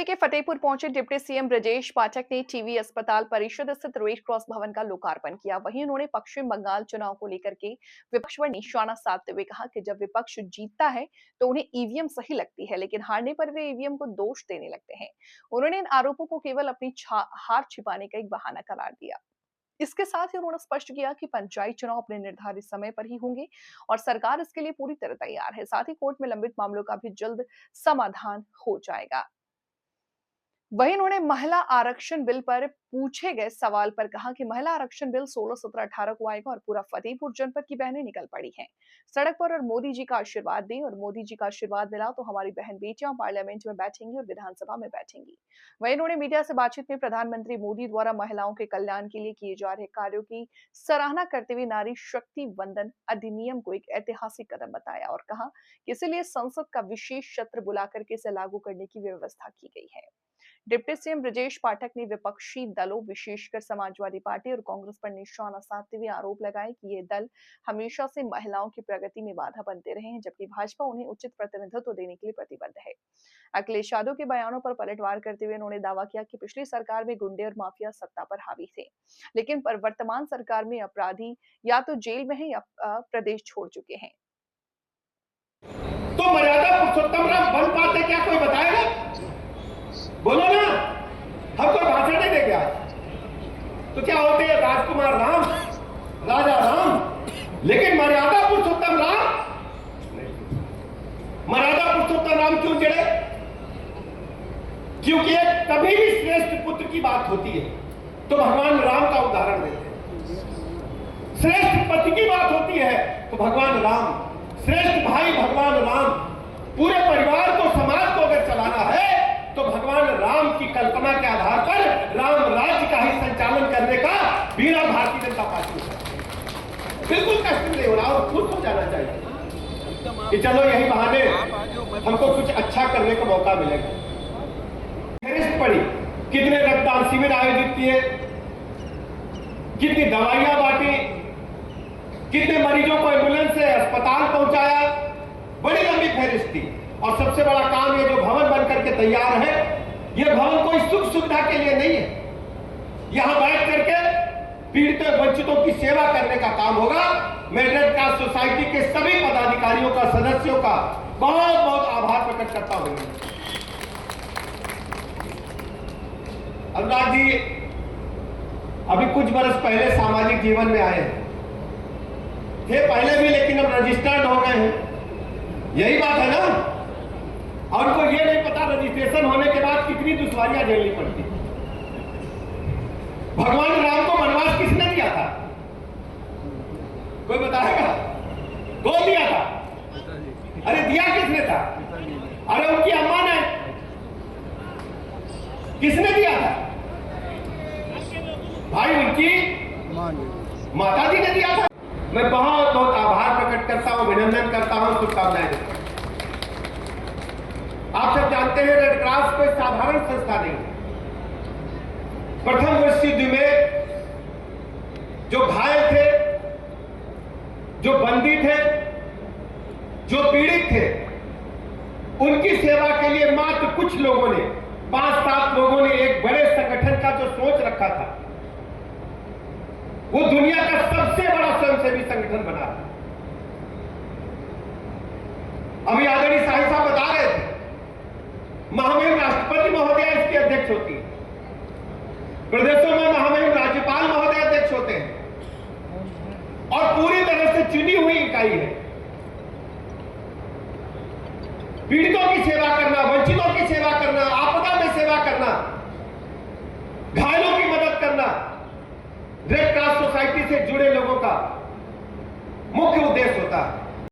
UP के फतेहपुर पहुंचे deputy CM Brajesh Pathak ने टीवी अस्पताल परिषद स्थित रेड क्रॉस भवन का लोकार्पण किया। वहीं उन्होंने पश्चिम बंगाल चुनाव को लेकर के विपक्ष पर निशाना साधते हुए कहा कि जब विपक्ष जीतता है तो उन्हें ईवीएम सही लगती है, लेकिन हारने पर वे ईवीएम को दोष देने लगते हैं। उन्होंने इन आरोपों को केवल अपनी हार छिपाने का एक बहाना करार दिया। इसके साथ ही उन्होंने स्पष्ट किया कि पंचायत चुनाव अपने निर्धारित समय पर ही होंगे और सरकार इसके लिए पूरी तरह तैयार है। साथ ही कोर्ट में लंबित मामलों का भी जल्द समाधान हो जाएगा। वहीं उन्होंने महिला आरक्षण बिल पर पूछे गए सवाल पर कहा कि महिला आरक्षण बिल 16, 17, 18 को आएगा और पूरा फतेहपुर जनपद की बहनें निकल पड़ी हैं सड़क पर और मोदी जी का आशीर्वाद दें, और मोदी जी का आशीर्वाद मिला तो हमारी बहन बेटियां पार्लियामेंट में बैठेंगी और विधानसभा में बैठेंगी। वहीं उन्होंने मीडिया से बातचीत में प्रधानमंत्री मोदी द्वारा महिलाओं के कल्याण के लिए किए जा रहे कार्यों की सराहना करते हुए नारी शक्ति वंदन अधिनियम को एक ऐतिहासिक कदम बताया और कहा कि इसलिए संसद का विशेष सत्र बुलाकर के इसे लागू करने की व्यवस्था की गई है। डिप्टी सीएम ब्रजेश पाठक ने विपक्षी दलों विशेषकर समाजवादी पार्टी और कांग्रेस पर निशाना साधते हुए आरोप लगाए कि ये दल हमेशा से महिलाओं की प्रगति में बाधा बनते रहे हैं, जबकि भाजपा उन्हें उचित प्रतिनिधित्व देने के लिए प्रतिबद्ध है। अखिलेश यादव के बयानों पर पलटवार करते हुए उन्होंने दावा किया कि पिछली सरकार में गुंडे और माफिया सत्ता पर हावी थे, लेकिन पर वर्तमान सरकार में अपराधी या तो जेल में है या प्रदेश छोड़ चुके हैं। तो मर्यादा पुरुषोत्तम राम बन पाते क्या कोई बताएगा? बोलो ना, हमको भाषण नहीं देगा तो क्या होते हैं? राजकुमार राम, राजा राम, लेकिन मर्यादा पुरुषोत्तम राम, मर्यादा पुरुषोत्तम राम क्यों जड़े? क्योंकि कभी भी श्रेष्ठ पुत्र की बात होती है तो भगवान राम का उदाहरण देते हैं। श्रेष्ठ पति की बात होती है तो भगवान राम, श्रेष्ठ भाई भगवान राम, पूरे परिवार को समाज को अगर चलाना है तो भगवान राम की कल्पना के आधार पर राम राज्य का ही संचालन करने का बीड़ा भारतीय जनता पार्टी है। बिल्कुल कष्ट नहीं हो रहा और खुश हो जाना चाहिए कि चलो यही बहाने हमको कुछ अच्छा करने का मौका मिलेगा। फेरिस्त पड़ी, कितने रक्तदान शिविर आयोजित किए, कितनी दवाइयां बांटी, कितने मरीजों को एम्बुलेंस से अस्पताल पहुंचाया, बड़ी लंबी फेरिस्त थी। और सबसे बड़ा काम ये जो भवन बनकर के तैयार है, ये भवन कोई सुख सुविधा के लिए नहीं है। यहां बैठ करके पीड़ितों वंचितों की सेवा करने का काम होगा। मैं रेड क्रॉस सोसाइटी के सभी पदाधिकारियों का, सदस्यों का बहुत बहुत आभार प्रकट करता हूं। अनुराग जी अभी कुछ बरस पहले सामाजिक जीवन में आए थे पहले भी, लेकिन अब रजिस्टर्ड हो गए हैं। यही बात है ना? और उनको ये नहीं पता रजिस्ट्रेशन होने के बाद कितनी दुश्वारियां झेलनी पड़ती। भगवान राम को वनवास किसने दिया था? कोई बताएगा? कौन दिया था? अरे दिया किसने था? अरे उनकी अम्मा ने। किसने दिया था? भाई उनकी माता जी ने दिया था। मैं बहुत बहुत आभार प्रकट करता हूं, अभिनंदन करता हूं, शुभकामनाएं देता हूं। आप सब जानते हैं रेड क्रॉस कोई साधारण संस्था नहीं। प्रथम विश्व युद्ध में जो घायल थे, जो बंदी थे, जो पीड़ित थे, उनकी सेवा के लिए मात्र कुछ लोगों ने, 5-7 लोगों ने एक बड़े संगठन का जो सोच रखा था, वो दुनिया का सबसे बड़ा स्वयंसेवी संगठन बना। अभी आदरणीय शाही साहब बता रहे थे, महामहिम राष्ट्रपति महोदय इसके अध्यक्ष होती है, प्रदेशों में महामहिम राज्यपाल महोदय अध्यक्ष होते हैं और पूरी तरह से चुनी हुई इकाई है। पीड़ितों की सेवा करना, वंचितों की सेवा करना, आपदा में सेवा करना, घायलों की मदद करना रेड क्रॉस सोसाइटी से जुड़े लोगों का मुख्य उद्देश्य होता है।